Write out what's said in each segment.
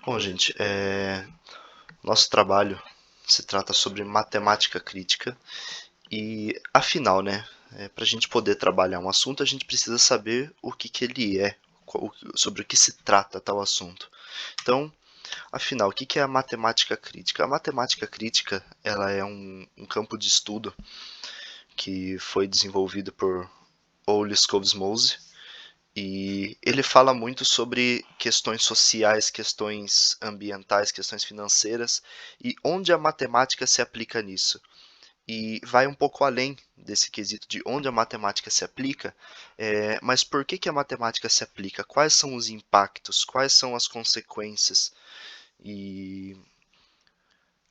Bom, gente, nosso trabalho se trata sobre matemática crítica e, afinal, né, para a gente poder trabalhar um assunto, a gente precisa saber o que que ele é, sobre o que se trata tal assunto. Então, afinal, o que que é a matemática crítica? A matemática crítica, ela é um campo de estudo que foi desenvolvido por Ole Scovesmose, e ele fala muito sobre questões sociais, questões ambientais, questões financeiras e onde a matemática se aplica nisso. E vai um pouco além desse quesito de onde a matemática se aplica, mas por que que a matemática se aplica? Quais são os impactos? Quais são as consequências? E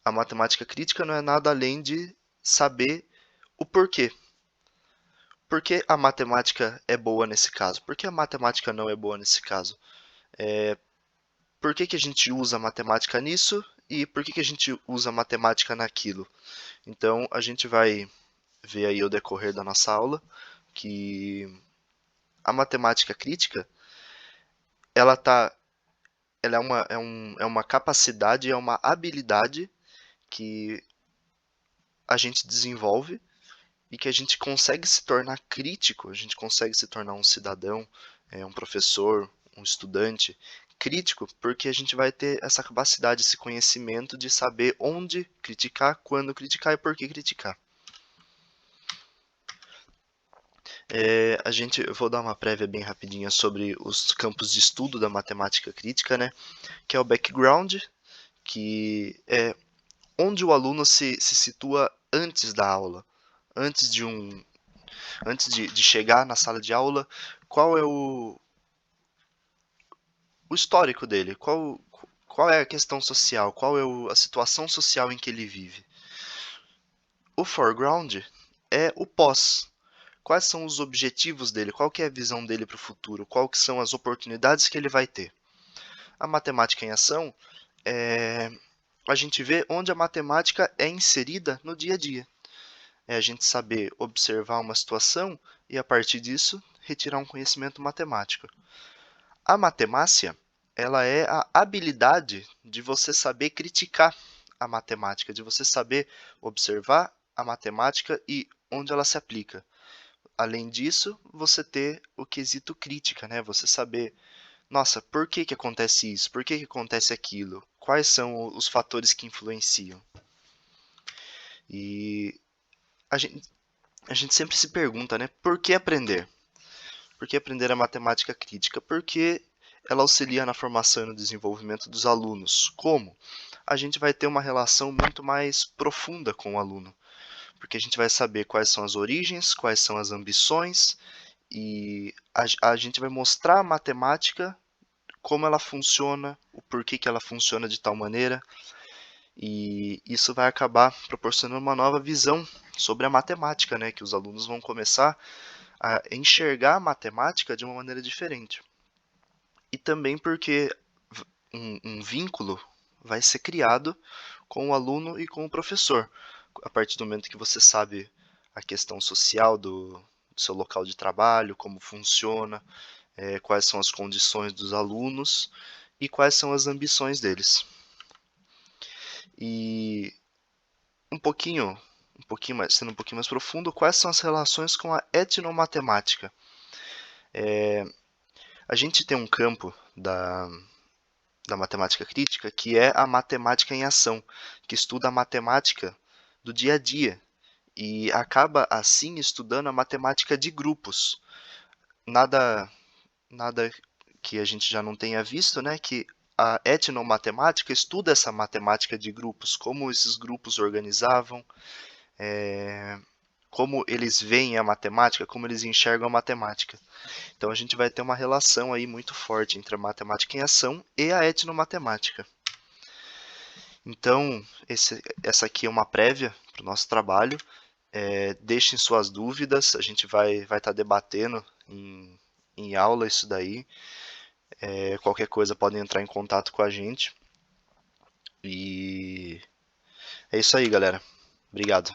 a matemática crítica não é nada além de saber o porquê. Por que a matemática é boa nesse caso? Por que a matemática não é boa nesse caso? Por que que a gente usa matemática nisso e por que que a gente usa matemática naquilo. Então, a gente vai ver aí ao decorrer da nossa aula que a matemática crítica, ela tá, ela é uma capacidade, é uma habilidade que a gente desenvolve e que a gente consegue se tornar crítico, a gente consegue se tornar um cidadão, um professor, um estudante crítico, porque a gente vai ter essa capacidade, esse conhecimento de saber onde criticar, quando criticar e por que criticar. Eu vou dar uma prévia bem rapidinha sobre os campos de estudo da matemática crítica, né? Que é o background, que é onde o aluno se situa antes da aula, antes de de chegar na sala de aula, qual é o histórico dele, qual é a questão social, qual é a situação social em que ele vive. O foreground é o pós. Quais são os objetivos dele? Qual que é a visão dele para o futuro? Quais que são as oportunidades que ele vai ter? A matemática em ação é a gente vê onde a matemática é inserida no dia a dia. É a gente saber observar uma situação e, a partir disso, retirar um conhecimento matemático. A matemácia, ela é a habilidade de você saber criticar a matemática, de você saber observar a matemática e onde ela se aplica. Além disso, você ter o quesito crítica, né? Você saber, nossa, por que que acontece isso? Por que que acontece aquilo? Quais são os fatores que influenciam? E a gente, a gente sempre se pergunta, né? Por que aprender? Por que aprender a matemática crítica? Porque ela auxilia na formação e no desenvolvimento dos alunos. Como? A gente vai ter uma relação muito mais profunda com o aluno, porque a gente vai saber quais são as origens, quais são as ambições, e a gente vai mostrar a matemática, como ela funciona, o porquê que ela funciona de tal maneira, e isso vai acabar proporcionando uma nova visão sobre a matemática, né? Que os alunos vão começar a enxergar a matemática de uma maneira diferente. E também porque um vínculo vai ser criado com o aluno e com o professor. A partir do momento que você sabe a questão social do seu local de trabalho, como funciona, quais são as condições dos alunos e quais são as ambições deles. E sendo um pouquinho mais profundo, quais são as relações com a etnomatemática? A gente tem um campo da matemática crítica que é a matemática em ação, que estuda a matemática do dia a dia e acaba assim estudando a matemática de grupos. Nada, nada que a gente já não tenha visto, né? Que a etnomatemática estuda essa matemática de grupos, como esses grupos organizavam, como eles veem a matemática, como eles enxergam a matemática. Então a gente vai ter uma relação aí muito forte entre a matemática em ação e a etnomatemática. Então, essa aqui é uma prévia para o nosso trabalho. Deixem suas dúvidas, a gente vai estar debatendo em aula isso daí. Qualquer coisa podem entrar em contato com a gente. E é isso aí, galera. Obrigado.